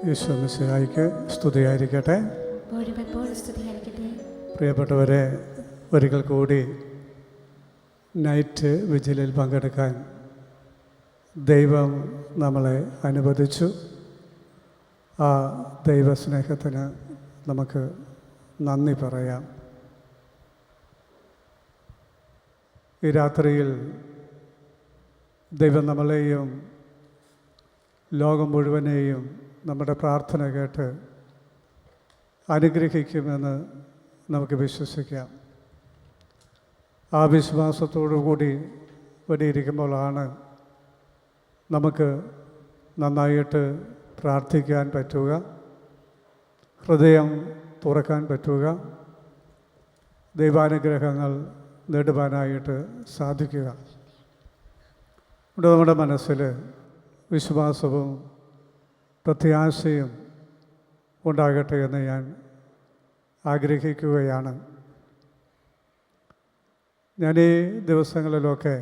യേശു മിശിഹായ്ക്ക് സ്തുതിയായിരിക്കട്ടെ. പ്രിയപ്പെട്ടവരെ, ഒരിക്കൽ കൂടി നൈറ്റ് വിജിലിൽ പങ്കെടുക്കാൻ ദൈവം നമ്മളെ അനുവദിച്ചു. ആ ദൈവസ്നേഹത്തിന് നമുക്ക് നന്ദി പറയാം. ഈ രാത്രിയിൽ ദൈവം നമ്മളെയും ലോകം മുഴുവനെയും നമ്മുടെ പ്രാർത്ഥന കേട്ട് അനുഗ്രഹിക്കുമെന്ന് നമുക്ക് വിശ്വസിക്കാം. ആ വിശ്വാസത്തോടു കൂടി ഇവിടെ ഇരിക്കുമ്പോഴാണ് നമുക്ക് നന്നായിട്ട് പ്രാർത്ഥിക്കാൻ പറ്റുക, ഹൃദയം തുറക്കാൻ പറ്റുക, ദൈവാനുഗ്രഹങ്ങൾ നേടുവാനായിട്ട് സാധിക്കുക. ഇവിടെ നമ്മുടെ മനസ്സിൽ വിശ്വാസവും പ്രത്യാശയും ഉണ്ടാകട്ടെ എന്ന് ഞാൻ ആഗ്രഹിക്കുകയാണ്. ഞാൻ ഈ ദിവസങ്ങളിലൊക്കെ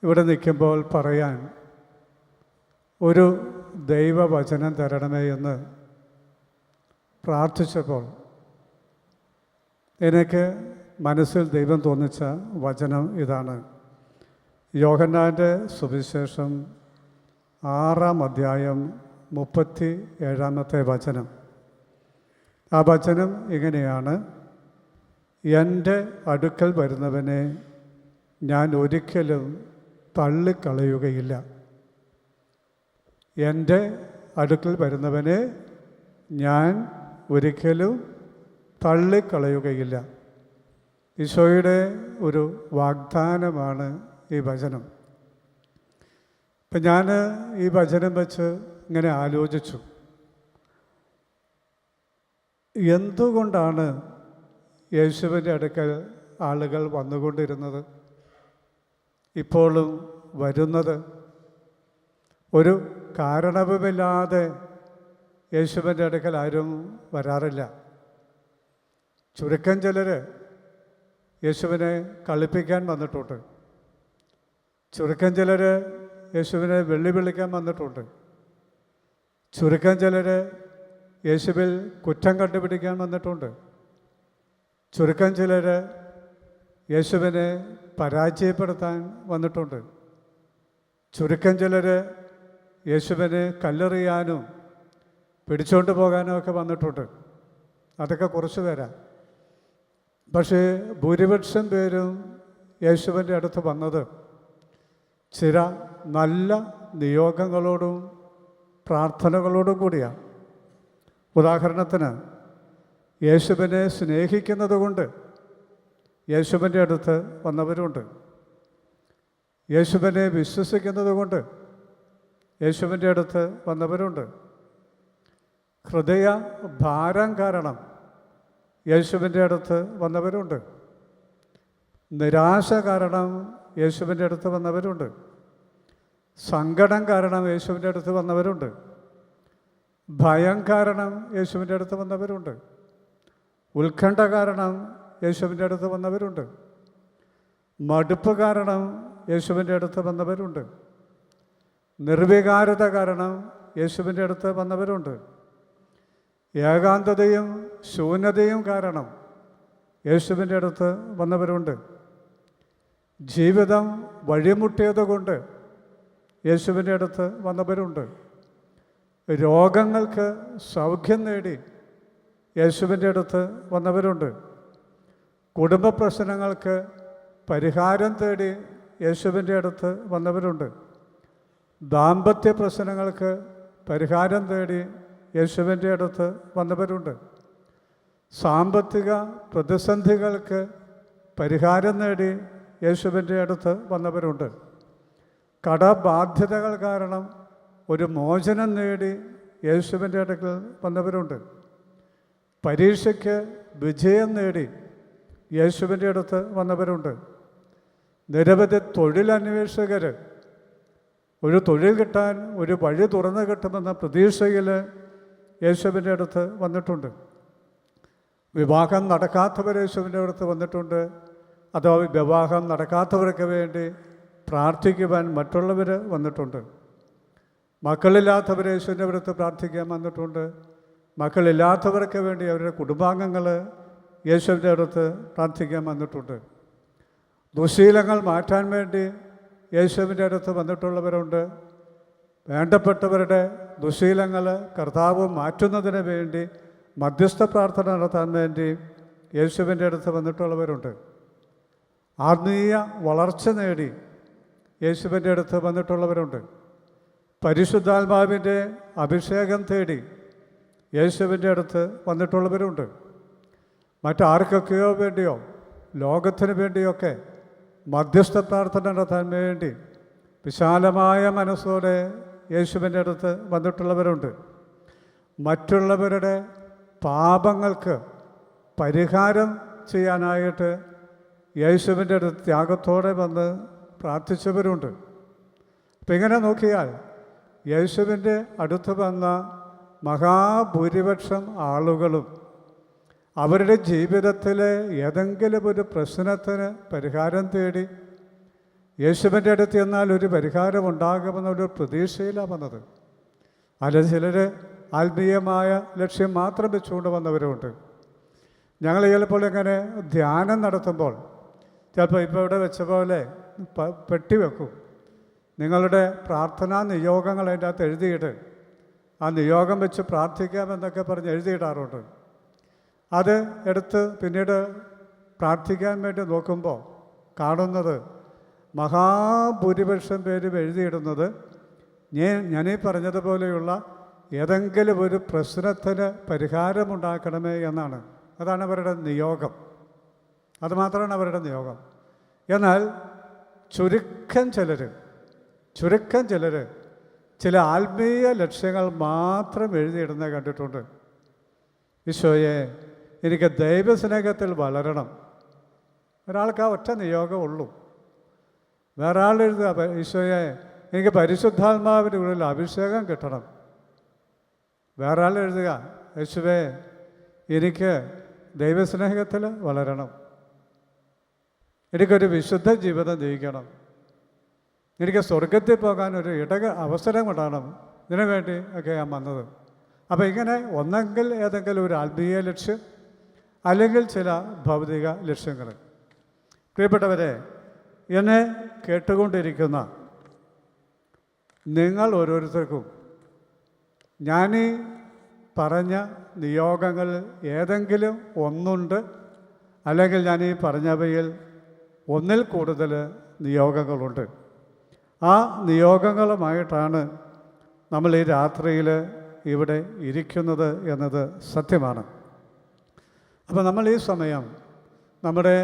ഇവിടെ നിൽക്കുമ്പോൾ പറയാൻ ഒരു ദൈവവചനം തരണമേ എന്ന് പ്രാർത്ഥിച്ചപ്പോൾ എനിക്ക് മനസ്സിൽ ദൈവം തോന്നിച്ച വചനം ഇതാണ്. യോഹന്നാൻ്റെ സുവിശേഷം 6-ാം അധ്യായം 37-ാമത്തെ വചനം. ആ വചനം ഇങ്ങനെയാണ്: എൻ്റെ അടുക്കൽ വരുന്നവനെ ഞാൻ ഒരിക്കലും തള്ളിക്കളയുകയില്ല. എൻ്റെ അടുക്കൽ വരുന്നവനെ ഞാൻ ഒരിക്കലും തള്ളിക്കളയുകയില്ല. ഈശോയുടെ ഒരു വാഗ്ദാനമാണ് ഈ വചനം. ഇപ്പം ഞാൻ ഈ വചനം വെച്ച് ഇങ്ങനെ ആലോചിച്ചു, എന്തുകൊണ്ടാണ് യേശുവിൻ്റെ അടുക്കൽ ആളുകൾ വന്നുകൊണ്ടിരുന്നത്, ഇപ്പോഴും വരുന്നത്? ഒരു കാരണവുമില്ലാതെ യേശുവിൻ്റെ അടുക്കൽ ആരും വരാറില്ല. ചുരുക്കം ചിലർ യേശുവിനെ കളിപ്പിക്കാൻ വന്നിട്ടുണ്ട്. ചുരുക്കം ചിലർ യേശുവിനെ വെല്ലുവിളിക്കാൻ വന്നിട്ടുണ്ട്. ചുരുക്കം ചിലർ യേശുവിൽ കുറ്റം കണ്ടുപിടിക്കാൻ വന്നിട്ടുണ്ട്. ചുരുക്കം ചിലർ യേശുവിനെ പരാജയപ്പെടുത്താൻ വന്നിട്ടുണ്ട്. ചുരുക്കം ചിലർ യേശുവിനെ കല്ലെറിയാനും പിടിച്ചുകൊണ്ട് പോകാനും ഒക്കെ വന്നിട്ടുണ്ട്. അതൊക്കെ കുറച്ച് പേരാ. പക്ഷേ ഭൂരിപക്ഷം പേരും യേശുവിൻ്റെ അടുത്ത് വന്നത് ചില നല്ല നിയോഗങ്ങളോടും പ്രാർത്ഥനകളോടും കൂടിയാണ്. ഉദാഹരണത്തിന്, യേശുവിനെ സ്നേഹിക്കുന്നത് കൊണ്ട് യേശുവിൻ്റെ അടുത്ത് വന്നവരുണ്ട്. യേശുവിനെ വിശ്വസിക്കുന്നത് കൊണ്ട് യേശുവിൻ്റെ അടുത്ത് വന്നവരുണ്ട്. ഹൃദയ ഭാരം കാരണം യേശുവിൻ്റെ അടുത്ത് വന്നവരുണ്ട്. നിരാശ കാരണം യേശുവിൻ്റെ അടുത്ത് വന്നവരുണ്ട്. സങ്കടം കാരണം യേശുവിൻ്റെ അടുത്ത് വന്നവരുണ്ട്. ഭയം കാരണം യേശുവിൻ്റെ അടുത്ത് വന്നവരുണ്ട്. ഉത്കണ്ഠ കാരണം യേശുവിൻ്റെ അടുത്ത് വന്നവരുണ്ട്. മടുപ്പ് കാരണം യേശുവിൻ്റെ അടുത്ത് വന്നവരുണ്ട്. നിർവികാരത കാരണം യേശുവിൻ്റെ അടുത്ത് വന്നവരുണ്ട്. ഏകാന്തതയും ശൂന്യതയും കാരണം യേശുവിൻ്റെ അടുത്ത് വന്നവരുണ്ട്. ജീവിതം വഴിമുട്ടിയതുകൊണ്ട് യേശുവിൻ്റെ അടുത്ത് വന്നവരുണ്ട്. രോഗങ്ങൾക്ക് സൗഖ്യം നേടി യേശുവിൻ്റെ അടുത്ത് വന്നവരുണ്ട്. കുടുംബ പ്രശ്നങ്ങൾക്ക് പരിഹാരം തേടി യേശുവിൻ്റെ അടുത്ത് വന്നവരുണ്ട്. ദാമ്പത്യ പ്രശ്നങ്ങൾക്ക് പരിഹാരം തേടി യേശുവിൻ്റെ അടുത്ത് വന്നവരുണ്ട്. സാമ്പത്തിക പ്രതിസന്ധികൾക്ക് പരിഹാരം നേടി യേശുവിൻ്റെ അടുത്ത് വന്നവരുണ്ട്. കടബാധ്യതകൾ കാരണം ഒരു മോചനം നേടി യേശുവിൻ്റെ അടുക്കൽ വന്നവരുണ്ട്. പരീക്ഷയ്ക്ക് വിജയം നേടി യേശുവിൻ്റെ അടുത്ത് വന്നവരുണ്ട്. നിരവധി തൊഴിലന്വേഷകർ ഒരു തൊഴിൽ കിട്ടാൻ ഒരു വഴി തുറന്നു കിട്ടുമെന്ന പ്രതീക്ഷയിൽ യേശുവിൻ്റെ അടുത്ത് വന്നിട്ടുണ്ട്. വിവാഹം നടക്കാത്തവർ യേശുവിൻ്റെ അടുത്ത് വന്നിട്ടുണ്ട്. അതോ വിവാഹം നടക്കാത്തവർക്ക് വേണ്ടി പ്രാർത്ഥിക്കുവാൻ മറ്റുള്ളവർ വന്നിട്ടുണ്ട്. മക്കളില്ലാത്തവർ യേശുവിൻ്റെ അടുത്ത് പ്രാർത്ഥിക്കാൻ വന്നിട്ടുണ്ട്. മക്കളില്ലാത്തവർക്ക് വേണ്ടി അവരുടെ കുടുംബാംഗങ്ങൾ യേശുവിൻ്റെ അടുത്ത് പ്രാർത്ഥിക്കാൻ വന്നിട്ടുണ്ട്. ദുശീലങ്ങൾ മാറ്റാൻ വേണ്ടി യേശുവിൻ്റെ അടുത്ത് വന്നിട്ടുള്ളവരുണ്ട്. വേണ്ടപ്പെട്ടവരുടെ ദുശീലങ്ങൾ കർത്താവ് മാറ്റുന്നതിന് വേണ്ടി മധ്യസ്ഥ പ്രാർത്ഥന നടത്താൻ വേണ്ടി യേശുവിൻ്റെ അടുത്ത് വന്നിട്ടുള്ളവരുണ്ട്. ആത്മീയ വളർച്ച നേടി യേശുവിൻ്റെ അടുത്ത് വന്നിട്ടുള്ളവരുണ്ട്. പരിശുദ്ധാത്മാവിൻ്റെ അഭിഷേകം തേടി യേശുവിൻ്റെ അടുത്ത് വന്നിട്ടുള്ളവരുണ്ട്. മറ്റാർക്കൊക്കെയോ വേണ്ടിയോ ലോകത്തിന് വേണ്ടിയൊക്കെ മധ്യസ്ഥ പ്രാർത്ഥന നടത്താൻ വേണ്ടി വിശാലമായ മനസ്സോടെ യേശുവിൻ്റെ അടുത്ത് വന്നിട്ടുള്ളവരുണ്ട്. മറ്റുള്ളവരുടെ പാപങ്ങൾക്ക് പരിഹാരം ചെയ്യാനായിട്ട് യേശുവിൻ്റെ അടുത്ത് ത്യാഗത്തോടെ വന്ന് പ്രാർത്ഥിച്ചവരുണ്ട്. അപ്പം ഇങ്ങനെ നോക്കിയാൽ യേശുവിൻ്റെ അടുത്ത് വന്ന മഹാഭൂരിപക്ഷം ആളുകളും അവരുടെ ജീവിതത്തിലെ ഏതെങ്കിലും ഒരു പ്രശ്നത്തിന് പരിഹാരം തേടി യേശുവിൻ്റെ അടുത്ത് ചെന്നാൽ ഒരു പരിഹാരം ഉണ്ടാകുമെന്നൊരു പ്രതീക്ഷയിലാണ് വന്നത്. അല്ല, ചിലർ ആത്മീയമായ ലക്ഷ്യം മാത്രം വെച്ചുകൊണ്ട് വന്നവരുമുണ്ട്. ഞങ്ങൾ ചിലപ്പോൾ ഇങ്ങനെ ധ്യാനം നടത്തുമ്പോൾ ചിലപ്പോൾ ഇപ്പോൾ ഇവിടെ വെച്ച പോലെ പെട്ടി വെക്കും. നിങ്ങളുടെ പ്രാർത്ഥനാ നിയോഗങ്ങൾ അതിൻ്റെ അകത്ത് എഴുതിയിട്ട് ആ നിയോഗം വെച്ച് പ്രാർത്ഥിക്കാമെന്നൊക്കെ പറഞ്ഞ് എഴുതിയിടാറുണ്ട്. അത് എടുത്ത് പിന്നീട് പ്രാർത്ഥിക്കാൻ വേണ്ടി നോക്കുമ്പോൾ കാണുന്നത് മഹാഭൂരിപക്ഷം പേരും എഴുതിയിടുന്നത് ഞാനീ പറഞ്ഞതുപോലെയുള്ള ഏതെങ്കിലും ഒരു പ്രശ്നത്തിന് പരിഹാരമുണ്ടാക്കണമേ എന്നാണ്. അതാണ് അവരുടെ നിയോഗം. അതുമാത്രമാണ് അവരുടെ നിയോഗം. എന്നാൽ ചുരുക്കം ചിലർ ചില ആത്മീയ ലക്ഷ്യങ്ങൾ മാത്രം എഴുതിയിടുന്നത് കണ്ടിട്ടുണ്ട്. ഈശോയെ, എനിക്ക് ദൈവസ്നേഹത്തിൽ വളരണം. ഒരാൾക്ക് ആ ഒറ്റ നിയോഗമുള്ളൂ. വേറെ ആൾ എഴുതുക, ഈശോയെ, എനിക്ക് പരിശുദ്ധാത്മാവിൻ്റെ ഉള്ളിൽ അഭിഷേകം കിട്ടണം. വേറെ ആൾ എഴുതുക, യേശുവേ, എനിക്ക് ദൈവസ്നേഹത്തിൽ വളരണം, എനിക്കൊരു വിശുദ്ധ ജീവിതം ജീവിക്കണം, എനിക്ക് സ്വർഗത്തിൽ പോകാൻ ഒരു അവസരം ഉണ്ടാകണം, ഇതിനു വേണ്ടി ഒക്കെ ഞാൻ വന്നത്. അപ്പോൾ ഇങ്ങനെ ഒന്നെങ്കിൽ ഏതെങ്കിലും ഒരു ആത്മീയ ലക്ഷ്യം, അല്ലെങ്കിൽ ചില ഭൗതിക ലക്ഷ്യങ്ങൾ. പ്രിയപ്പെട്ടവരെ, എന്നെ കേട്ടുകൊണ്ടിരിക്കുന്ന നിങ്ങൾ ഓരോരുത്തർക്കും ഞാനീ പറഞ്ഞ നിയോഗങ്ങളിൽ ഏതെങ്കിലും ഒന്നുണ്ട്, അല്ലെങ്കിൽ ഞാനീ പറഞ്ഞവയിൽ ഒന്നിൽ കൂടുതൽ നിയോഗങ്ങളുണ്ട്. ആ നിയോഗങ്ങളുമായിട്ടാണ് നമ്മൾ ഈ രാത്രിയിൽ ഇവിടെ ഇരിക്കുന്നത് എന്നത് സത്യമാണ്. അപ്പോൾ നമ്മൾ ഈ സമയം നമ്മുടെ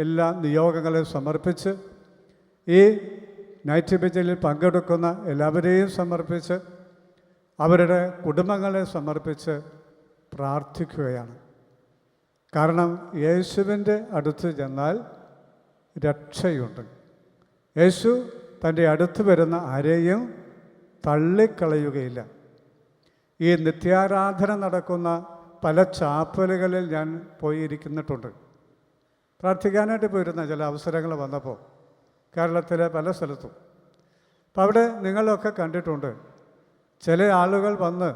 എല്ലാ നിയോഗങ്ങളെയും സമർപ്പിച്ച്, ഈ നൈറ്റ് വിജിലിൽ പങ്കെടുക്കുന്ന എല്ലാവരെയും സമർപ്പിച്ച്, അവരുടെ കുടുംബങ്ങളെ സമർപ്പിച്ച് പ്രാർത്ഥിക്കുകയാണ്. കാരണം യേശുവിൻ്റെ അടുത്ത് ചെന്നാൽ രക്ഷയുണ്ട്. യേശു തൻ്റെ അടുത്ത് വരുന്ന ആരെയും തള്ളിക്കളയുകയില്ല. ഈ നിത്യാരാധന നടക്കുന്ന പല ചാപ്പലുകളിൽ ഞാൻ പോയിരിക്കുന്നിട്ടുണ്ട്. പ്രാർത്ഥിക്കാനായിട്ട് പോയിരുന്ന ചില അവസരങ്ങൾ വന്നപ്പോൾ കേരളത്തിലെ പല സ്ഥലത്തും. അപ്പം അവിടെ നിങ്ങളൊക്കെ കണ്ടിട്ടുണ്ട്, ചില ആളുകൾ വന്ന്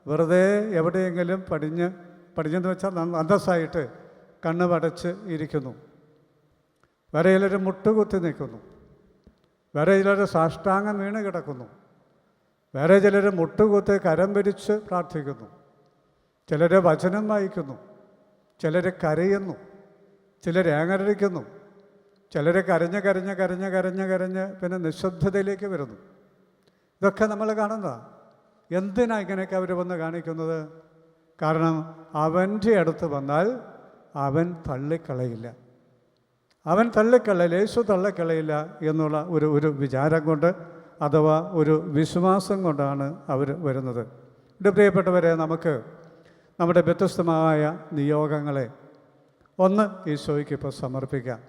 വെറുതെ എവിടെയെങ്കിലും പടിഞ്ഞെന്ന് വെച്ചാൽ അന്തസ്സായിട്ട് കണ്ണ് പടച്ച് ഇരിക്കുന്നു. വേറെ ചിലർ മുട്ടുകുത്തി നിൽക്കുന്നു, വേറെ ചിലർ സാഷ്ടാംഗം വീണ് കിടക്കുന്നു, വേറെ ചിലർ മുട്ടുകുത്തി കരം പിരിച്ച് പ്രാർത്ഥിക്കുന്നു, ചിലർ വചനം വായിക്കുന്നു, ചിലർ കരയുന്നു, ചിലർ ഏങ്ങരടിക്കുന്നു, ചിലർ കരഞ്ഞ് പിന്നെ നിശബ്ദതയിലേക്ക് വരുന്നു. ഇതൊക്കെ നമ്മൾ കാണുന്നതാണ്. എന്തിനാ ഇങ്ങനെയൊക്കെ അവർ വന്ന് കാണിക്കുന്നത്? കാരണം അവൻ്റെ അടുത്ത് വന്നാൽ അവൻ തള്ളിക്കളയില്ല. യേശു തള്ളിക്കളയില്ല എന്നുള്ള ഒരു വിചാരം കൊണ്ട്, അഥവാ ഒരു വിശ്വാസം കൊണ്ടാണ് അവർ വരുന്നത്. എൻ്റെ പ്രിയപ്പെട്ടവരെ, നമുക്ക് നമ്മുടെ വ്യത്യസ്തമായ നിയോഗങ്ങളെ ഒന്ന് ഈശോയ്ക്ക് ഇപ്പോൾ സമർപ്പിക്കാം.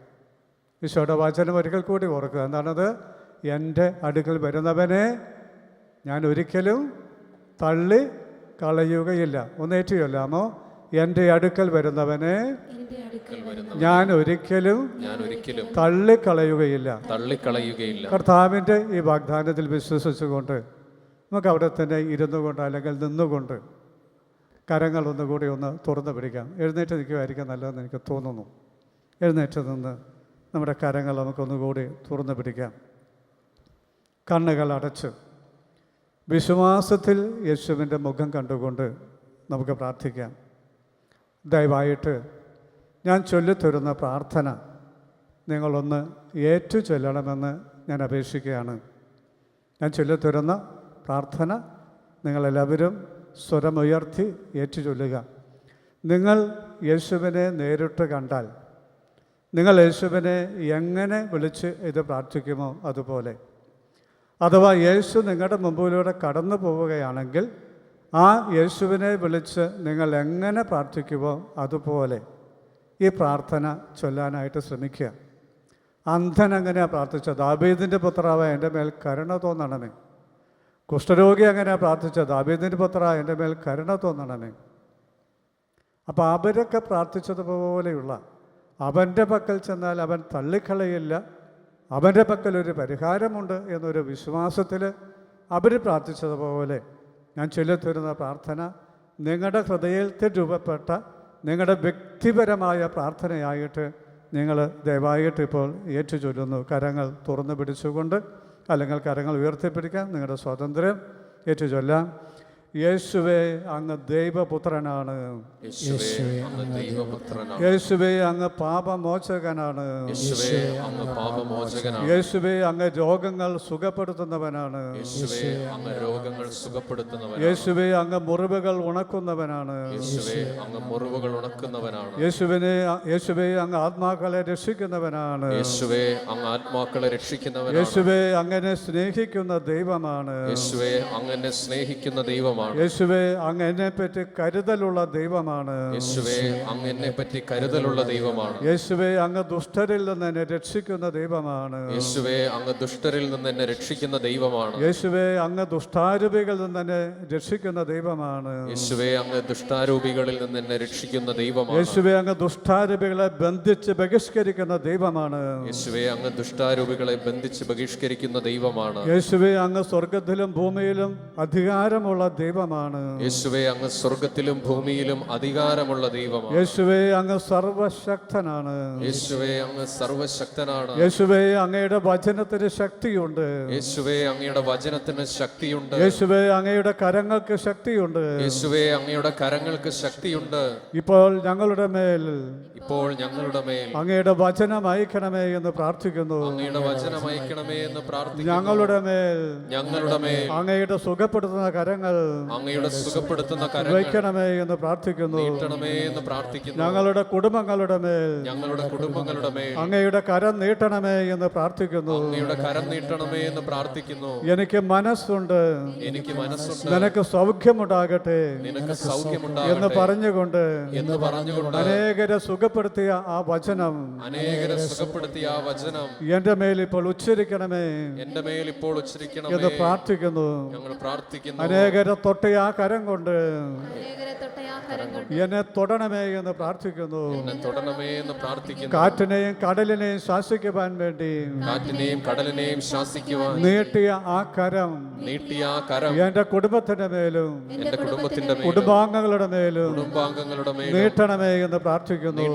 ഈശോയുടെ വചനം ഒരിക്കൽ കൂടി ഓർക്കുക. എന്താണത്? എൻ്റെ അടുക്കൽ വരുന്നവനെ ഞാൻ ഒരിക്കലും തള്ളി കളയുകയില്ല. ഒന്ന് ഏറ്റുചൊല്ലാമോ? എൻ്റെ അടുക്കൽ വരുന്നവനെ ഞാൻ ഒരിക്കലും തള്ളിക്കളയുകയില്ല. തള്ളിക്കളയുകയില്ല. കർത്താവിൻ്റെ ഈ വാഗ്ദാനത്തിൽ വിശ്വസിച്ചുകൊണ്ട് നമുക്ക് അവിടെ തന്നെ ഇരുന്നു കൊണ്ട് അല്ലെങ്കിൽ നിന്നുകൊണ്ട് കരങ്ങൾ ഒന്നുകൂടി ഒന്ന് തുറന്നു പിടിക്കാം. എഴുന്നേറ്റ് നിൽക്കുമായിരിക്കും നല്ലതെന്ന് എനിക്ക് തോന്നുന്നു. എഴുന്നേറ്റ് നിന്ന് നമ്മുടെ കരങ്ങൾ നമുക്കൊന്നുകൂടി തുറന്നു പിടിക്കാം. കണ്ണുകൾ അടച്ച് വിശ്വാസത്തിൽ യേശുവിൻ്റെ മുഖം കണ്ടുകൊണ്ട് നമുക്ക് പ്രാർത്ഥിക്കാം. ദയവായിട്ട് ഞാൻ ചൊല്ലിത്തരുന്ന പ്രാർത്ഥന നിങ്ങളൊന്ന് ഏറ്റു ചൊല്ലണമെന്ന് ഞാൻ അപേക്ഷിക്കുകയാണ്. ഞാൻ ചൊല്ലിത്തരുന്ന പ്രാർത്ഥന നിങ്ങളെല്ലാവരും സ്വരമുയർത്തി ഏറ്റു ചൊല്ലുക. നിങ്ങൾ യേശുവിനെ നേരിട്ട് കണ്ടാൽ നിങ്ങൾ യേശുവിനെ എങ്ങനെ വിളിച്ച് ഇത് പ്രാർത്ഥിക്കുമോ അതുപോലെ, അഥവാ യേശു നിങ്ങളുടെ മുമ്പിലൂടെ കടന്നു പോവുകയാണെങ്കിൽ ആ യേശുവിനെ വിളിച്ച് നിങ്ങൾ എങ്ങനെ പ്രാർത്ഥിക്കുമോ അതുപോലെ ഈ പ്രാർത്ഥന ചൊല്ലാനായിട്ട് ശ്രമിക്കുക. അന്ധൻ അങ്ങനെയാണ് പ്രാർത്ഥിച്ചത്, ദാവീദിൻ്റെ പുത്രാവ എൻ്റെ മേൽ കരുണ തോന്നണമേ. കുഷ്ഠരോഗി അങ്ങനെയാണ് പ്രാർത്ഥിച്ചത്, ദാവീദിൻ്റെ പുത്രാ എൻ്റെ മേൽ കരുണ തോന്നണമേ. അപ്പോൾ അവരൊക്കെ പ്രാർത്ഥിച്ചതുപോലെയുള്ള അവൻ്റെ പക്കൽ ചെന്നാൽ അവൻ തള്ളിക്കളയില്ല, അവൻ്റെ പക്കൽ ഒരു പരിഹാരമുണ്ട് എന്നൊരു വിശ്വാസത്തിൽ അവർ പ്രാർത്ഥിച്ചതുപോലെ ഞാൻ ചൊല്ലിത്തരുന്ന പ്രാർത്ഥന നിങ്ങളുടെ ഹൃദയത്തിൽ രൂപപ്പെട്ട നിങ്ങളുടെ വ്യക്തിപരമായ പ്രാർത്ഥനയായിട്ട് നിങ്ങൾ ദയവായിട്ട് ഇപ്പോൾ ഏറ്റു ചൊല്ലുന്നു. കരങ്ങൾ തുറന്നു പിടിച്ചുകൊണ്ട് അല്ലെങ്കിൽ കരങ്ങൾ ഉയർത്തിപ്പിടിക്കാം. നിങ്ങളുടെ സ്വാതന്ത്ര്യം ഏറ്റു ചൊല്ലാം. യേശുവേ അങ്ങ് ദൈവപുത്രനാണ്, യേശുവേ അങ്ങ് പാപമോചകനാണ്, യേശുവേ അങ്ങ് രോഗങ്ങൾ സുഖപ്പെടുത്തുന്നവനാണ്, യേശുവേ അങ്ങ് മുറിവുകൾ ഉണക്കുന്നവനാണ്, യേശുവേ അങ്ങ് ആത്മാക്കളെ രക്ഷിക്കുന്നവനാണ്, യേശുവേ അങ്ങനെ സ്നേഹിക്കുന്ന ദൈവമാണ്, യേശുവേ അങ്ങ് എന്നെ പറ്റി കരുതലുള്ള ദൈവമാണ്, യേശുവേ അങ്ങ് ദുഷ്ടരിൽ നിന്ന് എന്നെ രക്ഷിക്കുന്ന ദൈവമാണ്, യേശുവേ അങ്ങ് ദുഷ്ടാരൂപികളിൽ നിന്ന് എന്നെ രക്ഷിക്കുന്ന ദൈവമാണ്, യേശുവേ അങ്ങ് ദുഷ്ടാരൂപികളെ ബന്ധിച്ച് ബഹിഷ്കരിക്കുന്ന ദൈവമാണ്, യേശുവേ അങ്ങ് സ്വർഗത്തിലും ഭൂമിയിലും അധികാരമുള്ള ദൈവമാണ്, യേശുവേ അങ്ങ് സ്വർഗത്തിലും ഭൂമിയിലും അധികാരമുള്ള ദൈവമാണ്, യേശുവേ അങ്ങ് സർവശക്തനാണ്, യേശുവേ അങ്ങയുടെ വചനത്തിന് ശക്തിയുണ്ട്, യേശുവേ അങ്ങയുടെ വചനത്തിന് ശക്തിയുണ്ട്, യേശുവേ അങ്ങയുടെ കരങ്ങൾക്ക് ശക്തിയുണ്ട്, യേശുവേ അങ്ങയുടെ കരങ്ങൾക്ക് ശക്തിയുണ്ട്. ഇപ്പോൾ ഞങ്ങളുടെ മേൽ അങ്ങയുടെ വചനം അയക്കണമേ എന്ന് പ്രാർത്ഥിക്കുന്നു. ഞങ്ങളുടെ മേൽ അങ്ങയുടെ സുഖപ്പെടുത്തുന്ന കരങ്ങൾ വയ്ക്കണമേ എന്ന് പ്രാർത്ഥിക്കുന്നു. ഞങ്ങളുടെ കുടുംബങ്ങളുടെ മേൽ അങ്ങയുടെ കരം നീട്ടണമേ എന്ന് പ്രാർത്ഥിക്കുന്നു. എനിക്ക് മനസ്സുണ്ട്, നിനക്ക് സൗഖ്യമുണ്ടാകട്ടെ എന്ന് പറഞ്ഞുകൊണ്ട് അനേകരെ സുഖപ്പെടുത്തിയ ആ വചനം എന്റെ മേൽ ഇപ്പോൾ ഉച്ചരിക്കണമേ എന്ന് പ്രാർത്ഥിക്കുന്നു. അനേകരെ തൊട്ട ആ കരം കൊണ്ട് എന്നെ തൊടണമേ എന്ന് പ്രാർത്ഥിക്കുന്നു. കാറ്റിനെയും കടലിനെയും ശാസിക്കുവാൻ വേണ്ടി നീട്ടിയ ആ കരം എന്റെ കുടുംബത്തിന്റെ മേലും കുടുംബാംഗങ്ങളുടെ മേലും നീട്ടണമേ എന്ന് പ്രാർത്ഥിക്കുന്നു.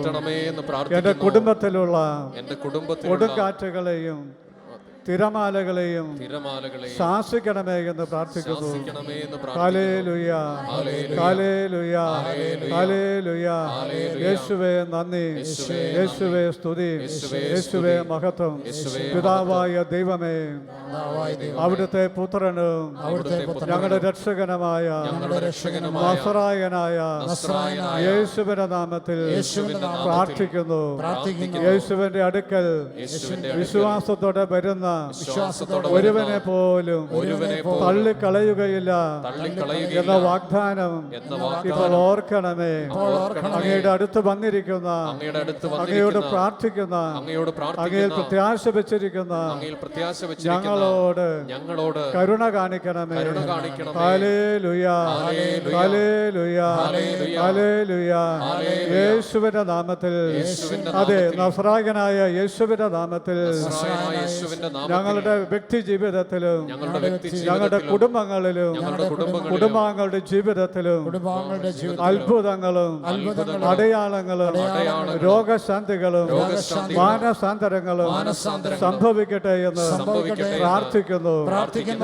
എന്റെ കുടുംബത്തിലുള്ള കൊടുങ്കാറ്റുകളെയും തിരമാലകളെയും ശാസിക്കണമേ എന്ന് പ്രാർത്ഥിക്കുന്നു. Hallelujah, hallelujah, hallelujah. യേശുവേ നന്ദി, യേശുവേ സ്തുതി, യേശുവേ മഹത്വം. പിതാവായ ദൈവമേ, അവിടുത്തെ പുത്രനും ഞങ്ങളുടെ രക്ഷകനുമായ നസറായനായ യേശുവിന്റെ നാമത്തിൽ പ്രാർത്ഥിക്കുന്നു. യേശുവിന്റെ അടുക്കൽ വിശ്വാസത്തോടെ വരുന്ന ഒരുവനെ പോലും തള്ളിക്കളയുകയില്ല എന്ന വാഗ്ദാനം ഇപ്പോൾ ഓർക്കണമേ. അങ്ങയുടെ അടുത്ത് വന്നിരിക്കുന്ന, അങ്ങയോട് പ്രാർത്ഥിക്കുന്ന, അങ്ങയിൽ പ്രത്യാശ വെച്ചിരിക്കുന്ന ഞങ്ങളോട് കരുണ കാണിക്കണമേ. Hallelujah, hallelujah, hallelujah. യേശുവിന്റെ നാമത്തിൽ, അതെ, നസറായനായ യേശുവിന്റെ നാമത്തിൽ ഞങ്ങളുടെ വ്യക്തി ജീവിതത്തിലും ഞങ്ങളുടെ വ്യക്തി ഞങ്ങളുടെ കുടുംബങ്ങളിലും കുടുംബാംഗങ്ങളുടെ ജീവിതത്തിലും അത്ഭുതങ്ങളും അടയാളങ്ങളും രോഗശാന്തികളും മാനസാന്തരങ്ങളും സംഭവിക്കട്ടെ എന്ന് പ്രാർത്ഥിക്കുന്നു.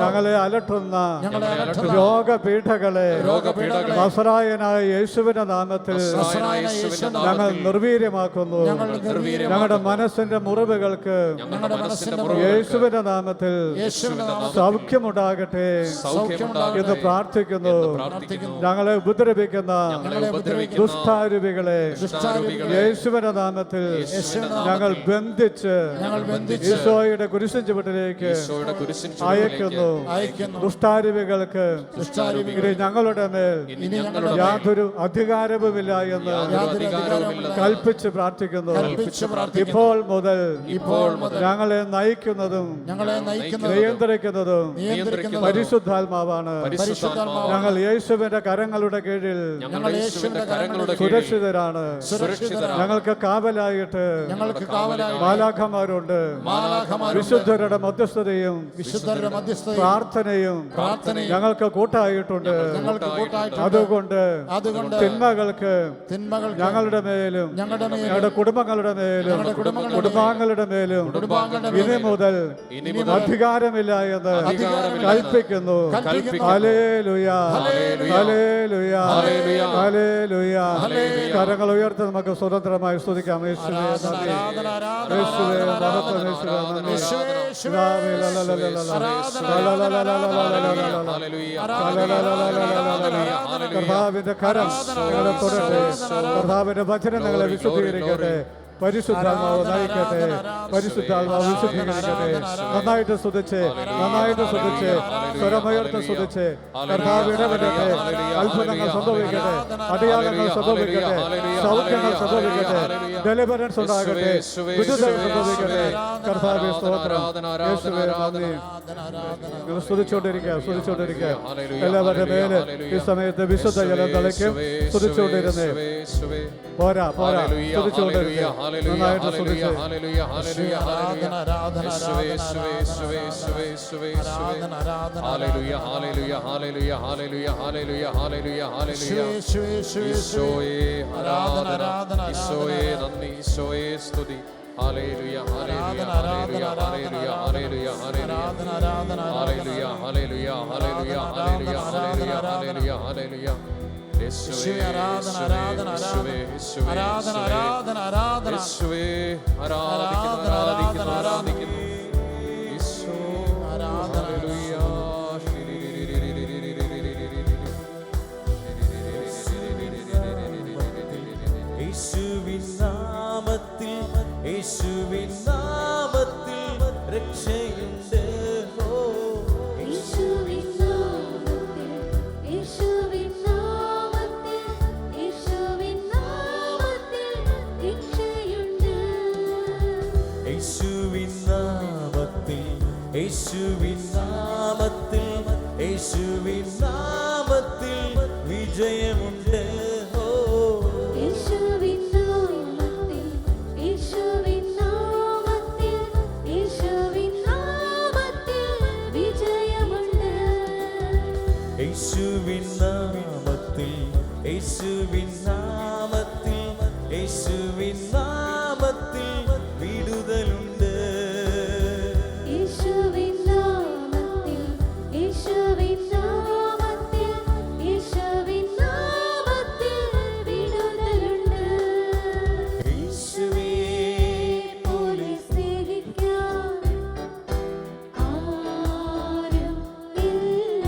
ഞങ്ങളെ അലട്ടുന്ന രോഗപീഠകളെ നസറായനായ യേശുവിന്റെ നാമത്തിൽ ഞങ്ങൾ നിർവീര്യമാക്കുന്നു. ഞങ്ങളുടെ മനസ്സിന്റെ മുറിവുകൾക്ക് യേശുവിന്റെ നാമത്തിൽ സൗഖ്യമുണ്ടാകട്ടെ എന്ന് പ്രാർത്ഥിക്കുന്നു. ഞങ്ങളെ ഉപദ്രവിക്കുന്ന ദുഷ്ടാരൂപികളെ യേശുവിന്റെ നാമത്തിൽ ഞങ്ങൾ ബന്ധിച്ച് ഈശോയുടെ കുരിശിൻ ചുവട്ടിലേക്ക് അയക്കുന്നു. ദുഷ്ടാരൂപികൾക്ക് ഇനി ഞങ്ങളുടെ മേൽ യാതൊരു അധികാരവുമില്ല എന്ന് കൽപ്പിച്ച് പ്രാർത്ഥിക്കുന്നു. ഇപ്പോൾ മുതൽ ഞങ്ങളെ നയിക്കുന്നതും നിയന്ത്രിക്കുന്നതും പരിശുദ്ധാത്മാവാണ്. ഞങ്ങൾ യേശുവിന്റെ കരങ്ങളുടെ കീഴിൽ സുരക്ഷിതരാണ്. ഞങ്ങൾക്ക് കാവലായിട്ട് മാലാഖമാരുണ്ട്. വിശുദ്ധരുടെ മധ്യസ്ഥതയും പ്രാർത്ഥനയും ഞങ്ങൾക്ക് കൂട്ടായിട്ടുണ്ട്. അതുകൊണ്ട് തിന്മകൾക്ക് ഞങ്ങളുടെ മേലും ഞങ്ങളുടെ കുടുംബങ്ങളുടെ മേലും കുടുംബാംഗങ്ങളുടെ മേലും ഇനി മുതൽ അധികാരമില്ല എന്ന് കൽപ്പിക്കുന്നു. Hallelujah, hallelujah, hallelujah. കരങ്ങൾ ഉയർത്തി നമുക്ക് സ്വതന്ത്രമായി സ്തുതിക്കാം. യേശുവേ നന്ദി, യേശുവേ മഹത്വം, യേശുവേ നന്ദി. കർത്താവിന്റെ കരം നിങ്ങളെ തൊടട്ടെ. കർത്താവിന്റെ വചനം നിങ്ങളെ വിശുദ്ധീകരിക്കട്ടെ. പരിശുദ്ധാത്മാവ് നയിക്കട്ടെ. പരിശുദ്ധാത്മാവ് വിശുദ്ധീകരിക്കട്ടെ. നന്നായിട്ട് സ്തുതിച്ച് സ്വരമുയർത്ത് സ്തുതിച്ച് കർത്താവ് ഇടപെടട്ടെ. അത്ഭുതങ്ങൾ സംഭവിക്കട്ടെ. അടയാളങ്ങൾ സംഭവിക്കട്ടെ. സൗഖ്യങ്ങൾ സംഭവിക്കട്ടെ. ഡെലിവറൻസ് ഉണ്ടാകട്ടെ. വിടുതൽ സംഭവിക്കട്ടെ. കർത്താവേ സ്തോത്രം, യേശുവേ നന്ദി. നിങ്ങൾ സ്തുതിച്ചുകൊണ്ടിരിക്കുക. എല്ലാവരുടെ മേലെ ഈ സമയത്ത് വിശുദ്ധ ജലം തളിക്കും. സ്തുതിച്ചുകൊണ്ടിരുന്നേ. പോരാ സ്തുതിച്ചുകൊണ്ടിരിക്കുക. നന്നായിട്ട് സ്തുതിച്ച് സ്തുതി. Hallelujah, hallelujah, hallelujah, hallelujah, hallelujah, hallelujah, hallelujah, hallelujah, hallelujah, hallelujah, hallelujah, hallelujah. യേശുവേ ആരാധന, യേശുവേ ആരാധിക്കുന്നു. യേശു ഹല്ലേലൂയ. യേശുവിൻ നാമത്തിൽ, യേശുവിൻ നാമത്തിൽ രക്ഷയുണ്ട്. യേശുവിൻ നാമത്തിൽ, യേശുവിൻ നാമത്തിൽ, യേശുവിൻ നാമത്തിൽ രക്ഷയുണ്ട്. യേശുവിൻ നാമത്തിൽ, യേശുവിൻ നാമത്തിൽ, യേശുവിൻ നാമത്തിൽ വിജയമുണ്ട്. യേശുവിൻ നാമത്തിൽ, യേശുവിൻ നാമത്തിൽ, യേശുവിൻ നാമത്തിൽ വിജയമുണ്ട്. യേശുവിൻ നാമത്തിൽ, യേശുവിൻ നാമത്തിൽ, യേശുവിൻ നാമത്തിൽ വിടുതലുണ്ട്. യേശുവിൻ നാമത്തിൽ, യേശുവിൻ നാമത്തിൽ, യേശുവിൻ നാമത്തിൽ വിടുതലുണ്ട്. യേശുവേ പോലെ സ്നേഹിക്കാൻ ആരും ഇല്ല.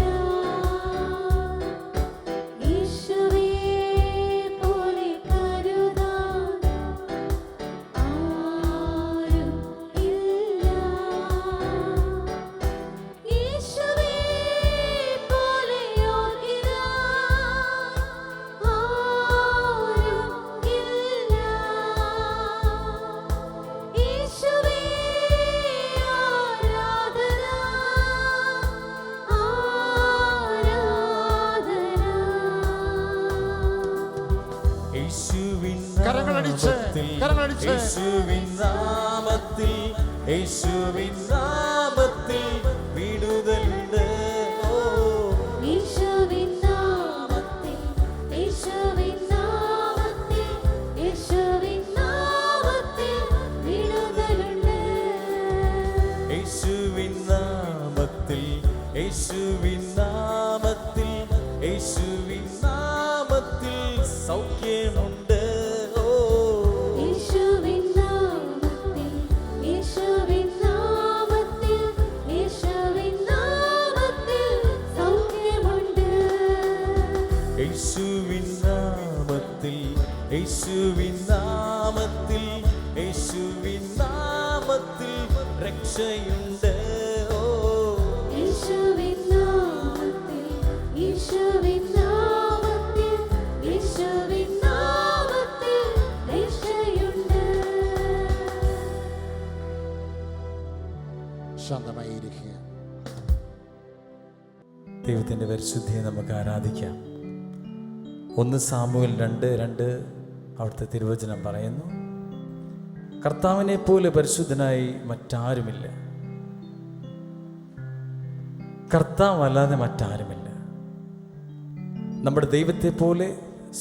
യേശുവേ പോലെ കരുതാൻ ആരും ഇല്ല. യേശുവേ പോലെ യോഗ്യനാൻ ആരും ഇല്ല. യേശുവേ ആരാധന, ആരാധന. യേശുവിൻ കരങ്ങളടിച്ച്, നാമത്തിൽ, കരങ്ങളടിച്ച്. യേശുവിൻ നാമത്തിൽ, യേശുവിൻ നാമത്തിൽ നാമത്തിൽ വിടുതലുണ്ട്. ഓ യേശുവിൻ നാമത്തിൽ യേശുവിൻ നാമത്തിൽ യേശുവിൻ നാമത്തിൽ വിടുതലുണ്ട്. യേശുവിൻ നാമത്തിൽ യേശുവിൻ നാമത്തിൽ യേശുവിൻ നാമത്തിൽ സൗഖ്യമുണ്ട്. ഓ യേശുവിൻ നാമത്തിൽ യേശുവിൻ നാമത്തിൽ യേശുവിൻ നാമത്തിൽ സൗഖ്യമുണ്ട്. യേശുവിൻ നാമത്തിൽ യേശുവിൻ നാമത്തിൽ യേശുവിൻ നാമത്തിൽ രക്ഷയുണ്ട്. ഓ യേശുവിൻ നാമത്തിൽ യേശുവിൻ നാമത്തിൽ യേശുവിൻ നാമത്തിൽ രക്ഷയുണ്ട്. ശാന്തമായിരിക്കുക. ദൈവത്തിൻ്റെ പരിശുദ്ധിയെ നമുക്ക് ആരാധിക്കാം. 1 സാമുവേൽ 2:2 അവിടുത്തെ തിരുവചനം പറയുന്നു, കർത്താവിനെ പോലെ പരിശുദ്ധനായി മറ്റാരുമില്ല, കർത്താവല്ലാതെ മറ്റാരുമില്ല. നമ്മുടെ ദൈവത്തെ പോലെ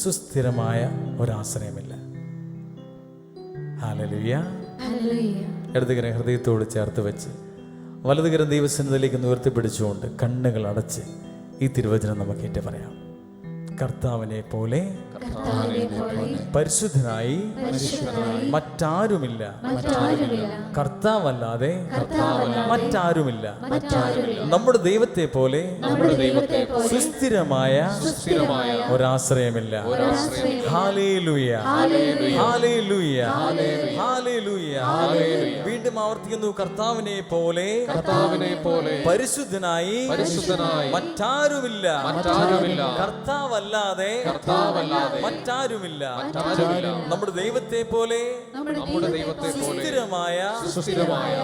സുസ്ഥിരമായ ഒരാശ്രയമില്ല. ഹല്ലേലൂയ. ഇടതുകരം ഹൃദയത്തോട് ചേർത്ത് വെച്ച് വലതുകരം ദൈവസന്നിധിയിലേക്ക് ഉയർത്തിപ്പിടിച്ചുകൊണ്ട് കണ്ണുകൾ അടച്ച് ഈ തിരുവചനം നമുക്ക് ഏറ്റു പറയാം. കർത്താവിനെ പോലെ പരിശുദ്ധനായി മറ്റാരുമില്ല, കർത്താവല്ലാതെ മറ്റാരുമില്ല. നമ്മുടെ ദൈവത്തെ പോലെ സുസ്ഥിരമായ ഒരാശ്രയമില്ല. Hallelujah, hallelujah, hallelujah. വീണ്ടും ആവർത്തിക്കുന്നു, കർത്താവിനെ പോലെ പരിശുദ്ധനായി മറ്റാരുമില്ല, കർത്താവല്ലാതെ മറ്റാരുമില്ല. നമ്മുടെ ദൈവത്തെ പോലെ സുസ്ഥിരമായ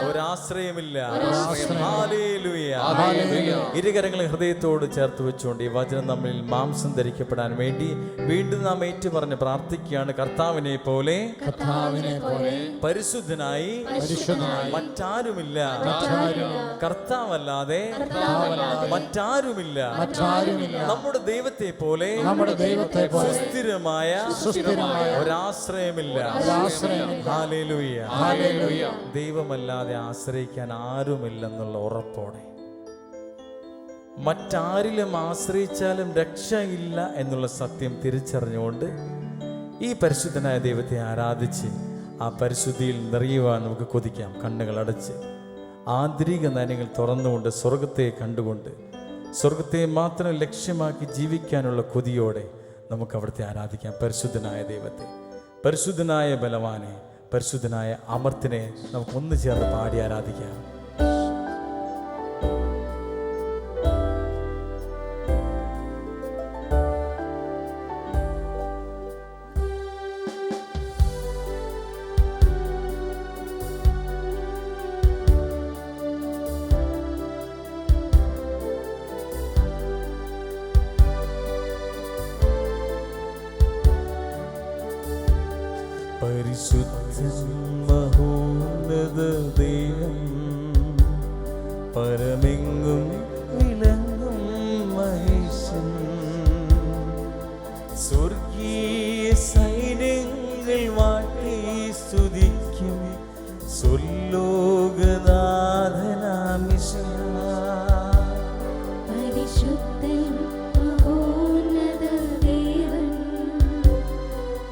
ഒരാശ്രയമില്ല. ഹല്ലേലൂയ. ഇരുകരങ്ങളെ ഹൃദയത്തോട് ചേർത്ത് വെച്ചുകൊണ്ട് ഈ വചനം നമ്മിൽ മാംസം ധരിക്കപ്പെടാൻ വേണ്ടി വീണ്ടും നാം ഏറ്റുപറഞ്ഞ് പ്രാർത്ഥിക്കുകയാണ്. കർത്താവിനെ പോലെ പരിശുദ്ധനായി മറ്റാരുമില്ല, കർത്താവല്ലാതെ മറ്റാരുമില്ല. നമ്മുടെ ദൈവത്തെ പോലെ സുസ്ഥിരമായ ഒരാശ്രയമില്ല. ഹല്ലേലൂയ. ദൈവമല്ലാതെ ആശ്രയിക്കാൻ ആരുമില്ലെന്നുള്ള ഉറപ്പോടെ, മറ്റാരിലും ആശ്രയിച്ചാലും രക്ഷയില്ല എന്നുള്ള സത്യം തിരിച്ചറിഞ്ഞുകൊണ്ട് ഈ പരിശുദ്ധനായ ദൈവത്തെ ആരാധിച്ച് ആ പരിശുദ്ധിയിൽ നിറയുവാൻ നമുക്ക് കൊതിക്കാം. കണ്ണുകൾ അടച്ച് ആന്തരിക നയനങ്ങൾ തുറന്നുകൊണ്ട് സ്വർഗത്തെ കണ്ടുകൊണ്ട് സ്വർഗത്തെ മാത്രം ലക്ഷ്യമാക്കി ജീവിക്കാനുള്ള കൊതിയോടെ നമുക്ക് അവിടുത്തെ ആരാധിക്കാം. പരിശുദ്ധനായ ദൈവത്തെ, പരിശുദ്ധനായ ബലവാനെ, പരിശുദ്ധനായ അമർത്തിനെ നമുക്ക് ഒന്ന് ചേർന്ന് പാടി ആരാധിക്കാം. പരിശുദ്ധൻ മഹോന്നത ദൈവം, പരമെങ്ങും വിളങ്ങും മഹേശൻ, സ്വർഗീയ സൈന്യങ്ങൾ വാട്ടി സ്തുതിക്കും സ്വലോകനാഥനാമിശ. പരിശുദ്ധൻ മഹോന്നത ദേവൻ,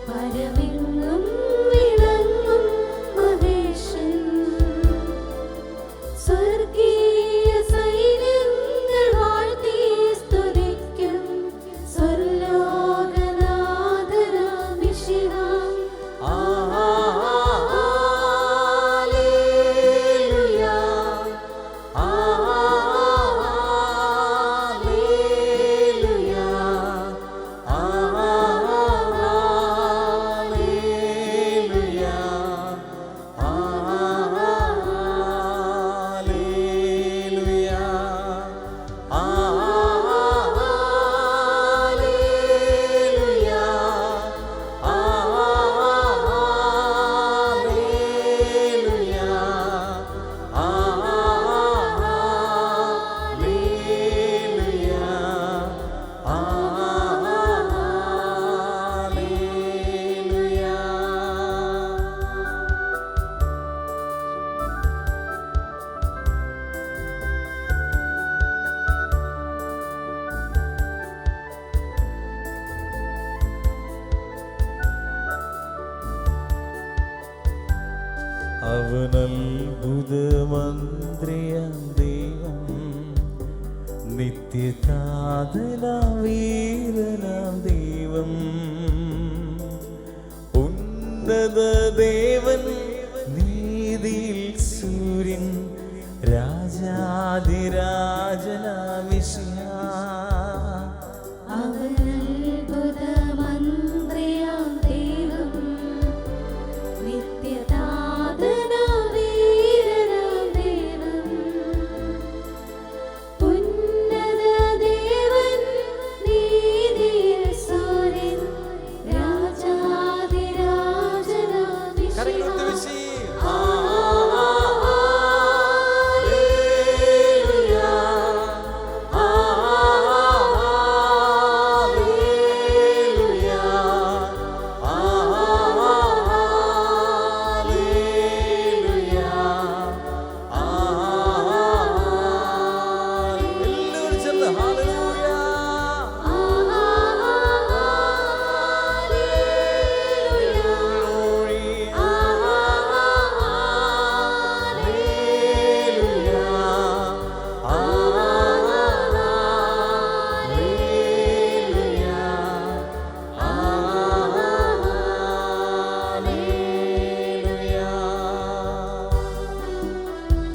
പരമെങ്ങും വിളങ്ങും മഹേശൻ, സ്വർഗീയ സൈന്യങ്ങൾ അവനത്ഭുതമന്ത്രിയാം ദൈവം, നിത്യതാതനാം വീരനാം ദൈവം, ഉന്നത ദേവൻ, നീതിയിൽ സൂര്യൻ, രാജാധിരാജനാം മിശിഹാ. അവനത്ഭുതമന്ത്രിയാം ദൈവം, നിത്യതാതനാം വീരനാം ദൈവം, ഉന്നത ദേവൻ, നീതിയിൽ സൂര്യൻ, രാജാധിരാജനാം മിശിഹാ.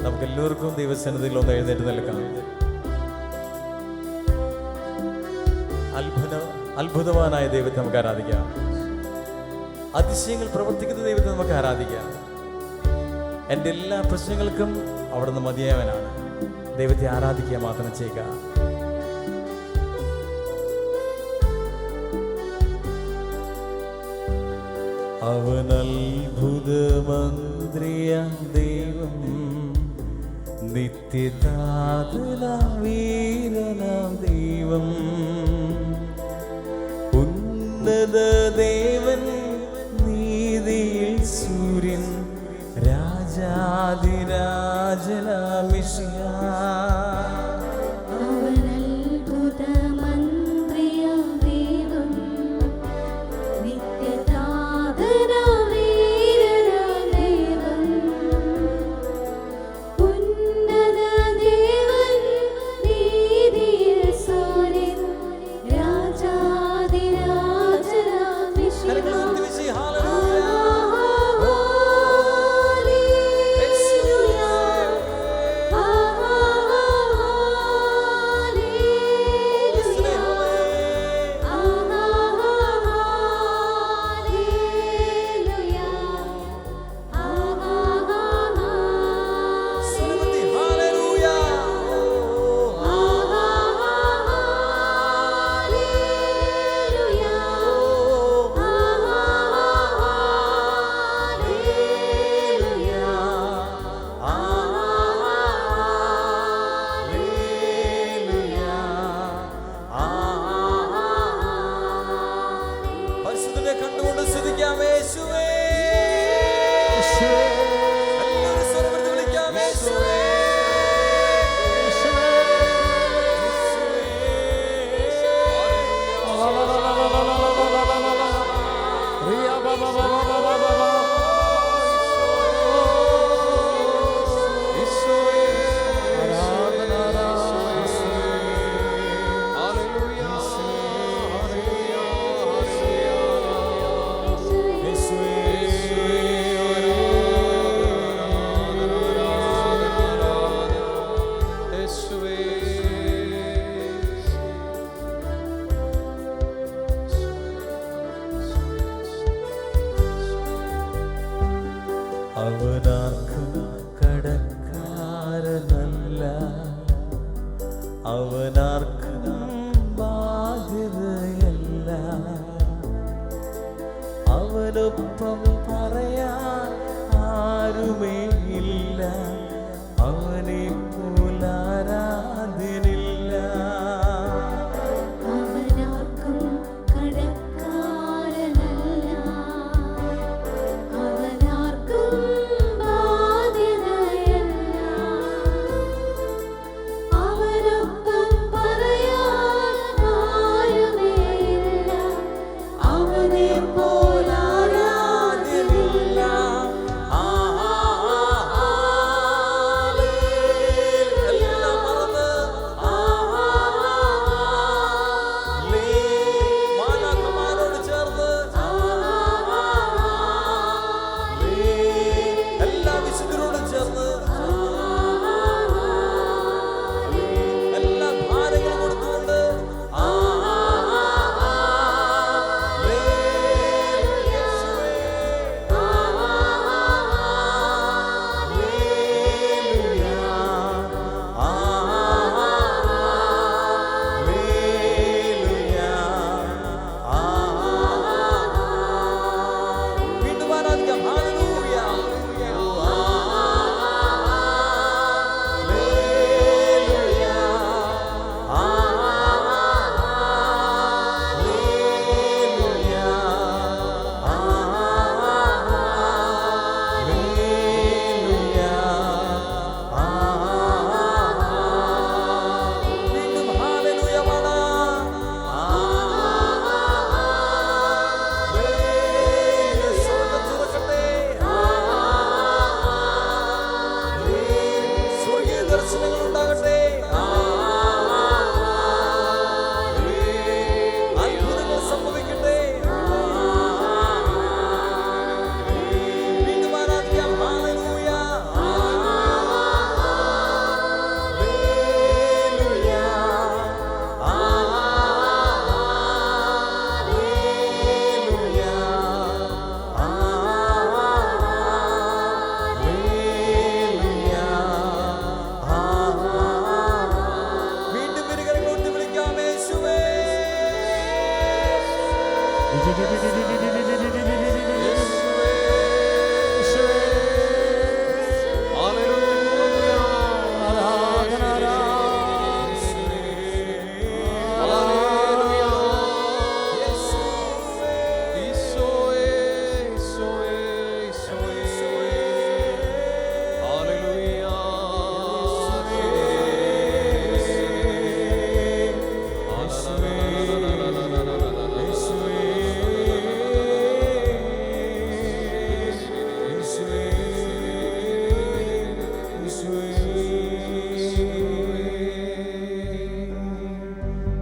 നമുക്കെല്ലാവർക്കും ദൈവസന്നിധിയിൽ ഒന്ന് എഴുന്നേറ്റ് നിൽക്കാം. അത്ഭുതവാനായ ദൈവത്തെ നമുക്ക് ആരാധിക്കാം. അതിശയങ്ങൾ പ്രവർത്തിക്കുന്ന ദൈവത്തെ നമുക്ക് ആരാധിക്കാം. എൻ്റെ എല്ലാ പ്രശ്നങ്ങൾക്കും അവിടുന്ന് മതിയായവനാണ്. ദൈവത്തെ ആരാധിക്കുക മാത്രം ചെയ്യുക. അവനത്ഭുതമന്ത്രിയാം ദൈവം, നിത്യതാതനാം വീരനാം ദൈവം, ഉന്നത ദേവൻ, നീതിയിൽ സൂര്യൻ, രാജാധിരാജനാം മിശിഹാ. അവനത്ഭുതമന്ത്രിയാം ദൈവം, നിത്യതാതനാം വീരനാം ദൈവം, ഉന്നത ദേവൻ, നീതിയിൽ സൂര്യൻ, രാജാധിരാജനാം മിശിഹാ. ഹല്ലേലൂയ,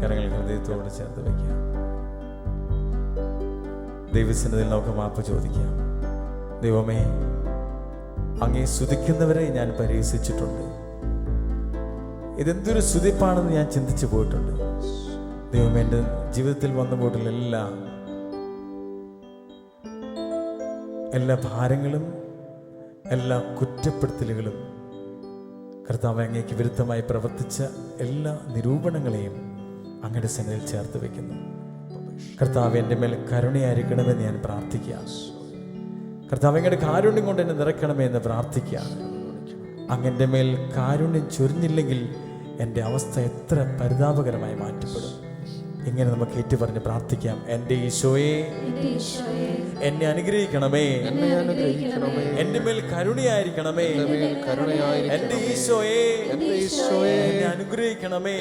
കരങ്ങൾ ഹൃദയത്തോട് ചേർത്ത് വയ്ക്കാം. ദൈവസന്നിധിയിൽ നമുക്ക് മാപ്പ് ചോദിക്കാം. ദൈവമേ, അങ്ങേ സ്തുതിക്കുന്നവരെ ഞാൻ പരിഹസിച്ചിട്ടുണ്ട്. ഇതെന്തൊരു സ്തുതിപ്പാണെന്ന് ഞാൻ ചിന്തിച്ചു പോയിട്ടുണ്ട്. ദൈവമേ, എൻ്റെ ജീവിതത്തിൽ വന്നു പോയിട്ടുള്ള എല്ലാ ഭാരങ്ങളും എല്ലാ കുറ്റപ്പെടുത്തലുകളും കർത്താവ് അങ്ങേക്ക് വിരുദ്ധമായി പ്രവർത്തിച്ച എല്ലാ നിരൂപണങ്ങളെയും അങ്ങയുടെ സന്നിധിയിൽ ചേർത്ത് വയ്ക്കുന്നു. കർത്താവ് എൻ്റെ മേൽ കരുണയായിരിക്കണമെന്ന് ഞാൻ പ്രാർത്ഥിക്കുകയാണ്. കർത്താവ് അങ്ങയുടെ കാരുണ്യം കൊണ്ട് എന്നെ നിറയ്ക്കണമേ എന്ന് പ്രാർത്ഥിക്കുകയാണ്. അങ്ങൻ്റെ മേൽ കാരുണ്യം ചൊരിഞ്ഞില്ലെങ്കിൽ എൻ്റെ അവസ്ഥ എത്ര പരിതാപകരമായി മാറ്റപ്പെടും. ഇങ്ങനെ നമുക്ക് ഏറ്റുപറഞ്ഞ് പ്രാർത്ഥിക്കാം. എൻ്റെ ഈശോയെ, എന്നെ അനുഗ്രഹിക്കണമേ, എൻ്റെ മേൽ കരുണയായിരിക്കണമേ. എൻ്റെ ഈശോയെ, എന്നെ അനുഗ്രഹിക്കണമേ,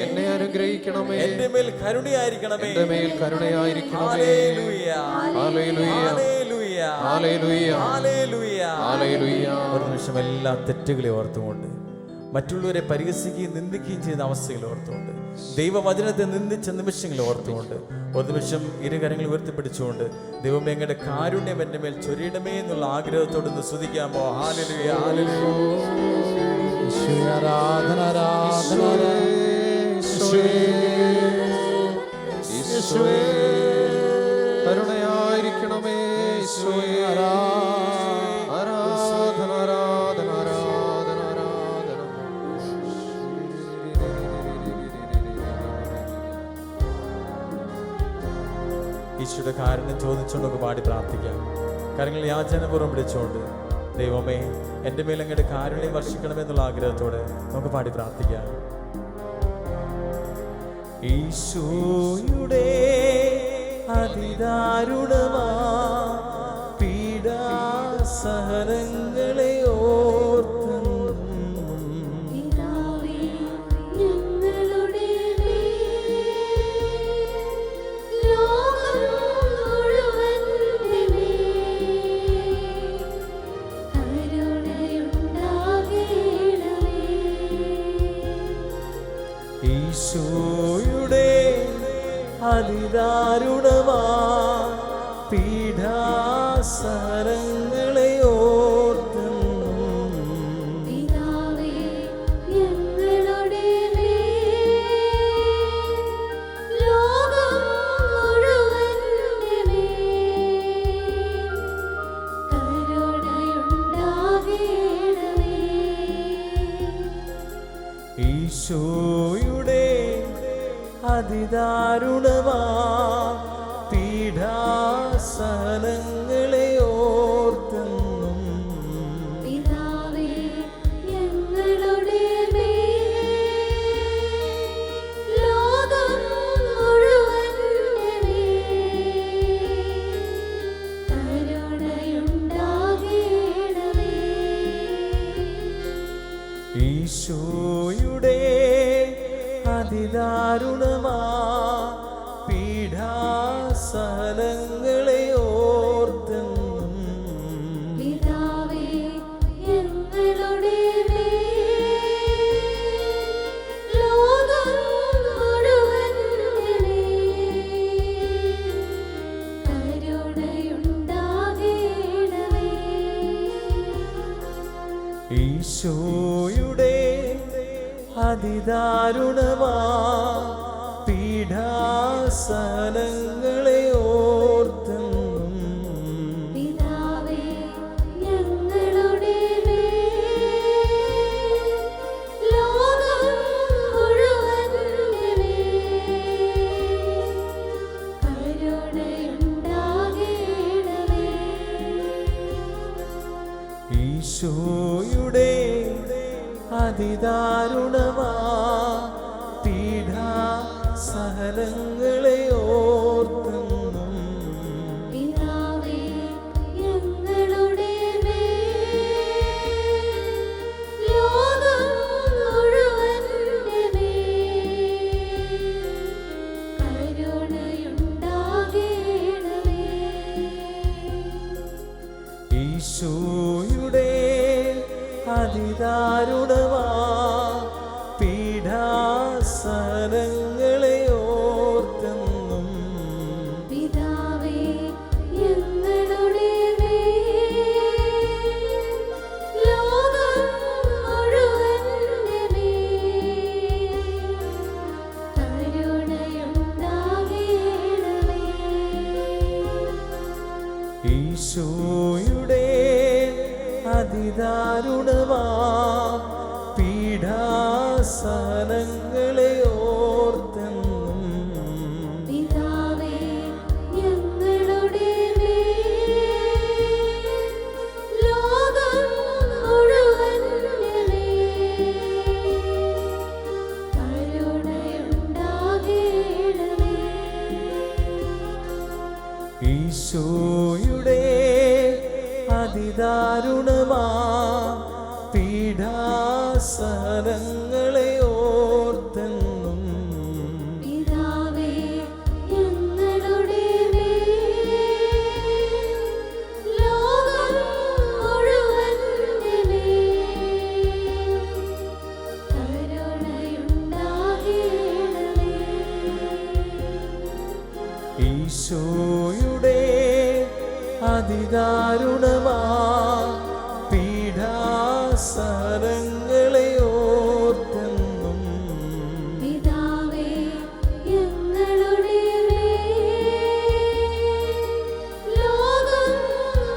എൻ്റെ മേൽ കരുണയായിരിക്കണമേ. Hallelujah, hallelujah, hallelujah. ഒരു നിമിഷം എല്ലാ തെറ്റുകളെ ഓർത്തുകൊണ്ട്, മറ്റുള്ളവരെ പരിഹസിക്കുകയും നിന്ദിക്കുകയും ചെയ്യുന്ന അവസ്ഥകൾ ഓർത്തുകൊണ്ട്, ദൈവവചനത്തെ നിന്ദിച്ച നിമിഷങ്ങൾ ഓർത്തുകൊണ്ട്, ഒരു നിമിഷം ഇരുകരങ്ങൾ ഉയർത്തിപ്പിടിച്ചുകൊണ്ട്, ദൈവമേ അങ്ങയുടെ കാരുണ്യം എൻ്റെ മേൽ ചൊരിയണമേ എന്നുള്ള ആഗ്രഹത്തോട് ഒന്ന് സ്തുതിക്കാമോ? Hallelujah, hallelujah. ആരാധന, ആരാധന, യേശുവേ, കരുണയായിരിക്കണമേ. യേശുവേ, ആരാധന, ആരാധന, ആരാധന, ആരാധന. ഈശോയുടെ കാരുണ്യം ചോദിച്ചുകൊണ്ടൊക്കെ പാടി പ്രാർത്ഥിക്കാം. കാര്യങ്ങൾ യാചനപൂർവ്വം വിളിച്ചുകൊണ്ട്, ദൈവമേ എൻ്റെ മേൽ അങ്ങയുടെ കാരുണ്യം വർഷിക്കണമെന്നുള്ള ആഗ്രഹത്തോടെ നമുക്ക് പാടി പ്രാർത്ഥിക്കാം. ഈശോയുടെ അതിദാരുണമാ പീഡാസഹനങ്ങളെ ഓർത്തെന്നും പിതാവേ, ഞങ്ങളുടെ മേൽ, ലോകം മുഴുവന്റെ മേൽ കരുണയുണ്ടാകണമേ. ഈശോയുടെ അതിദാരുണമാ പീഡാസഹനങ്ങളെ ഓർത്തെന്നും പിതാവേ, ഞങ്ങളുടെ മേൽ, ലോകം മുഴുവന്റെ മേൽ കരുണയുണ്ടാകണമേ. ഈശോയുടെ അതിദാരുണമാ പീഡാസഹനങ്ങളെ ഓർത്തെന്നും പിതാവേ, ഞങ്ങളുടെ മേൽ, ലോകം മുഴുവന്റെ മേൽ കരുണയുണ്ടാകണമേ. ഈശോയുടെ അതിദാരുണമാ പീഡാസഹനങ്ങളെ ഓർത്തെന്നും പിതാവേ, ഞങ്ങളുടെ മേൽ, ലോകം മുഴുവന്റെ മേൽ കരുണയുണ്ടാകണമേ. ഈശോയുടെ അതിദാരുണമാ പീഡാസഹനങ്ങളെ ഓർത്തെന്നും പിതാവേ, ഞങ്ങളുടെ മേൽ, ലോകം മുഴുവന്റെ മേൽ കരുണയുണ്ടാകണമേ. അതിദാരുണമാ പീഡാ സഹനങ്ങളെ ഓർത്തെന്നും പിതാവേ ഞങ്ങളുടെ മേൽ ലോകം മുഴുവന്റെ മേൽ കരുണയുണ്ടാകേണമേ. ഈശോയുടെ അതിദാരുണമാ പീഡാസഹനങ്ങളെ ഓർത്തെന്നും പിതാവേ ഞങ്ങളുടെ മേൽ ലോകം മുഴുവന്റെ മേൽ കരുണയുണ്ടാകേണമേ. ഈശോയുടെ അതിദാരുണമാ പീഡാസഹനങ്ങളെ ഓർത്തെന്നും പിതാവേ ഞങ്ങളുടെ മേൽ ലോകം മുഴുവന്റെ മേൽ കരുണയുണ്ടാകേണമേ. ഈശോയുടെ അതിദാരുണമാ പീഡാസഹനങ്ങളെ ഓർത്തെന്നും പിതാവേ ഞങ്ങളുടെ മേൽ ലോകം മുഴുവന്റെ മേൽ കരുണയുണ്ടാകേണമേ. ഈശോയുടെ അതിദാരുണമാ പീഡാസഹനങ്ങളെ ഓർത്തെന്നും പിതാവേ ഞങ്ങളുടെ മേൽ ലോകം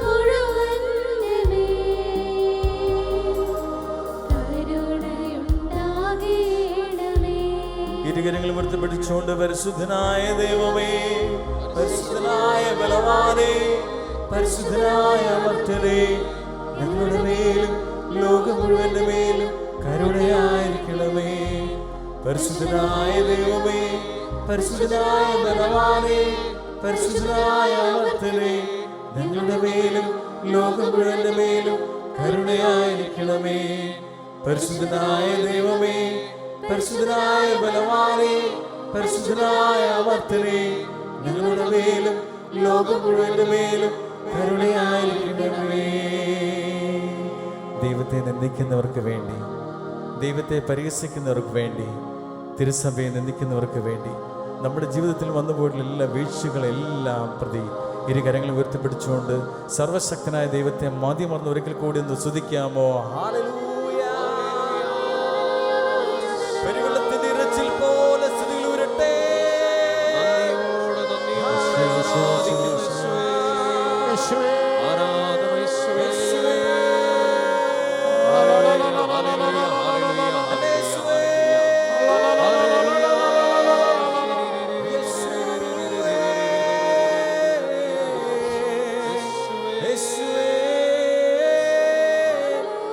മുഴുവന്റെ മേൽ കരുണയുണ്ടാകേണമേ. ഇരുകരങ്ങൾ ഉയർത്തിപ്പിടിച്ചുകൊണ്ട് പരിശുദ്ധനായ ദൈവമേ, പരിശുദ്ധനായ ബലവാനേ, പരിശുദ്ധനായ അമർത്യനേ, ഞങ്ങളുടെ മേലും ലോകം മുഴുവന്റെ മേലും കരുണയായിരിക്കണമേ. പരിശുദ്ധനായ ദൈവമേ, പരിശുദ്ധനായ ബലവാനേ, പരിശുദ്ധനായ അമർത്യനേ, ഞങ്ങളുടെ മേലും ലോകം മുഴുവന്റെ മേലും കരുണയായിരിക്കണമേ. പരിശുദ്ധനായ ദൈവമേ, പരിശുദ്ധനായ ബലവാനേ, പരിശുദ്ധനായ അമർത്യനേ, ഞങ്ങളുടെ മേലും ലോകം മുഴുവന്റെ മേലും കരുണയായിരിക്കണമേ. ദൈവത്തെ നിന്ദിക്കുന്നവർക്ക് വേണ്ടി, ദൈവത്തെ പരിഹസിക്കുന്നവർക്ക് വേണ്ടി, തിരുസഭയെ നിന്ദിക്കുന്നവർക്ക് വേണ്ടി, നമ്മുടെ ജീവിതത്തിൽ വന്നുപോയിട്ടുള്ള എല്ലാ വീഴ്ചകളെല്ലാം പ്രതി ഇരുകരങ്ങൾ ഉയർത്തിപ്പിടിച്ചുകൊണ്ട് സർവശക്തനായ ദൈവത്തെ മതിമറന്ന് ഒരിക്കൽ കൂടി ഒന്ന് സ്തുതിക്കാമോ? ഹല്ലേലൂയ. പെരുവെള്ളത്തിന്റെ ഇരച്ചിൽ പോലെ സ്തുതിയിൽ ഉയരട്ടെ.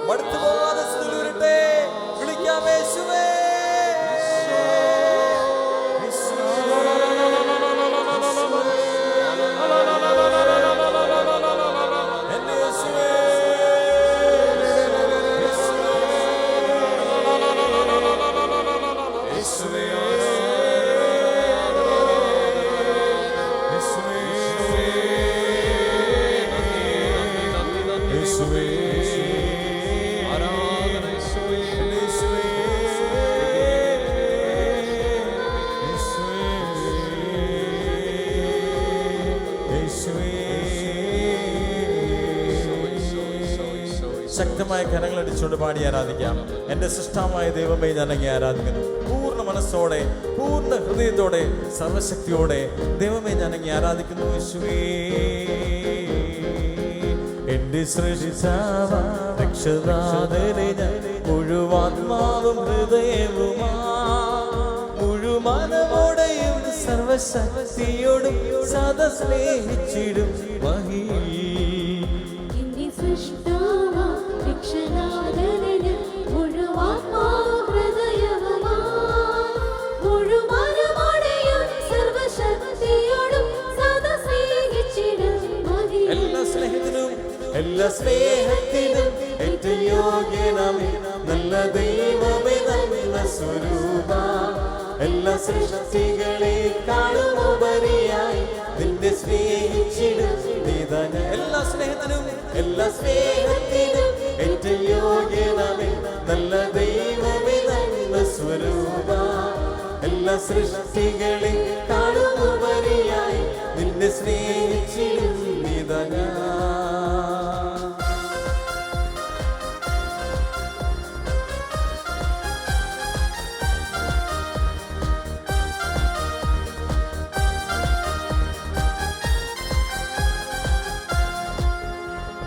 മടുത്തു പോകാതെ സ്തുതിയിൽ ഉയരട്ടെ. വിളിക്കാം യേശുവേ. ശക്തമായ കരങ്ങൾ അടിച്ചുകൊണ്ട് പാടി ആരാധിക്കാം. എൻ്റെ സൃഷ്ടാവായ ദൈവമേ, ഞാൻ അങ്ങേ ആരാധിക്കുന്നു. പൂർണ്ണ മനസ്സോടെ, പൂർണ്ണ ഹൃദയത്തോടെ, സർവശക്തിയോടെ ദൈവമേ ഞാൻ അങ്ങേ ആരാധിക്കുന്നു. യേശുവേ, എൻ്റെ സൃഷ്ടാവാ രക്ഷനാഥനെ ഞാൻ മുഴുവാത്മാവും ഹൃദയവുമാ മുഴുമനമോടെയും സർവശക്തിയോടും സദാ സ്നേഹിച്ചിടും മഹീ. എന്റെ സൃഷ്ടാവാ രക്ഷനാഥനെ മുഴുവാത്മാ എല്ലാ സ്നേഹത്തിനും ഏറ്റവും യോഗ്യനാമേ നല്ല ദൈവമേ നല്ല സ്വരൂപ എല്ലാ സൃഷ്ടികളെക്കാളും ഉപരിയായി നിന്നെ സ്നേഹിച്ചിടും നീതാന എല്ലാ സ്നേഹത്തിനും ഏറ്റവും യോഗ്യനാമേ നല്ല ദൈവമേ നല്ല സ്വരൂപ എല്ലാ സൃഷ്ടികളെക്കാളും ഉപരിയായി നിന്നെ സ്നേഹിച്ചിടും നീതാന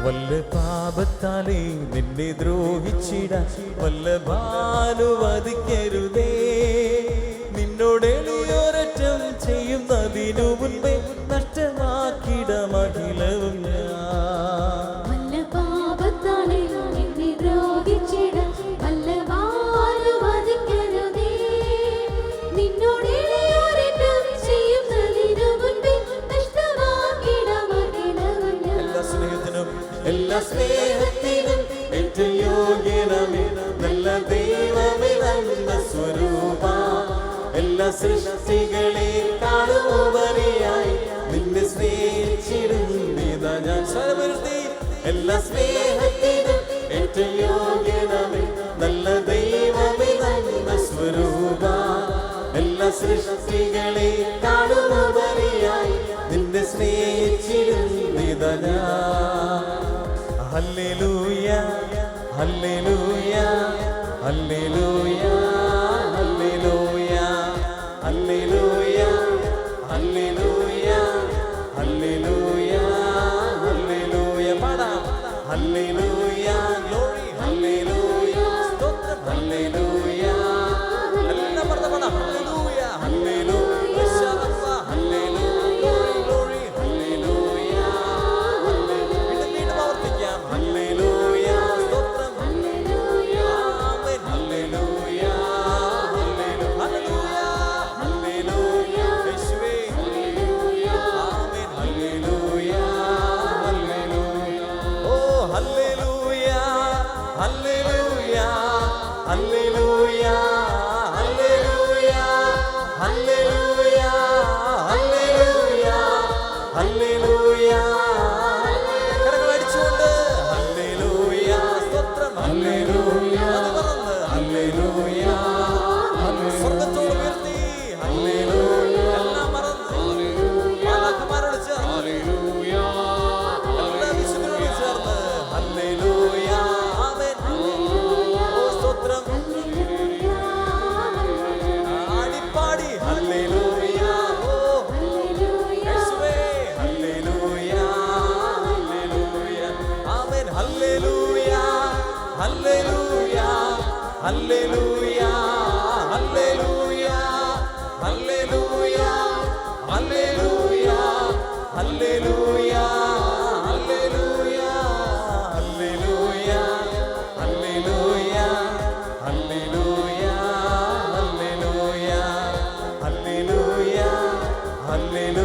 വല്ല പാപത്താലേ നിന്നെ ദ്രോഹിച്ചിടാൻ വല്ല ഭാനുവദിക്കരുതേ നിന്നോട് എളിയൊരറ്റം ചെയ്യുന്നതിനു മുൻപേ നഷ്ടമാക്കിട മഹിളവും വല്ല പാപത്താലേ നിന്നെ ദ്രോഹിച്ചിടാൻ വല്ല ഭാനുവദിക്കരുതേ നിന്നോട് എളിയൊരറ്റം ചെയ്യുന്നതിനു മുൻപേ നഷ്ടമാക്കിട മഹിളവും എല്ലാ സ്നേഹത്തിനും ഏറ്റവും യോഗ്യനാമേ നല്ല ദൈവമേ നല്ല സ്വരൂപ എല്ലാ സൃഷ്ടികളെക്കാളും ഉപരിയായി നിന്നെ സ്നേഹിച്ചിടും നീതാ ഞാൻ സ്വരമുയർത്തി എല്ലാ സ്നേഹത്തിനും ഏറ്റവും യോഗ്യനാമേ നല്ല ദൈവമേ നല്ല സ്വരൂപ എല്ലാ സൃഷ്ടികളെക്കാളും ഉപരിയായി നിന്നെ സ്നേഹിച്ചിടും നീതാ ഞാൻ hallelujah hallelujah hallelujah hallelujah hallelujah hallelujah hallelujah hallelujah പാടാം ഹല്ലേലൂയ ഗ്ലോറി ഹല്ലേലൂയ സ്തോത്രം ഹല്ലേലൂയ എല്ലാം പാടാം hallelujah hallelujah hallelujah glory hallelujah hallelujah സ്തോത്രം hallelujah amen hallelujah hallelujah hallelujah യേശുവേ ഹല്ലേലൂയ ആമേൻ ഹല്ലേലൂയ ഹല്ലേലൂയ ഓ hallelujah hallelujah hallelujah hallelujah hallelujah hallelujah hallelujah കരങ്ങളടിച്ചുകൊണ്ട് hallelujah സ്തോത്രം hallelujah hallelujah സ്വർഗ്ഗത്തോട് ഉയർത്തി ഹല്ലേലൂയ എല്ലാം മറന്ന് മാലാഖമാരോട് ചേർന്ന് എല്ലാ വിശുദ്ധരോട് ചേർന്ന് ഹല്ലേലൂയ ആമേൻ ഓ സ്തോത്രം ആടിപ്പാടി ഹല്ലേലൂയ ഓ യേശുവേ hallelujah hallelujah amen hallelujah hallelujah hallelujah hallelujah hallelujah hallelujah hallelujah hallelujah hallelujah hallelujah hallelujah hallelujah hallelujah hallelujah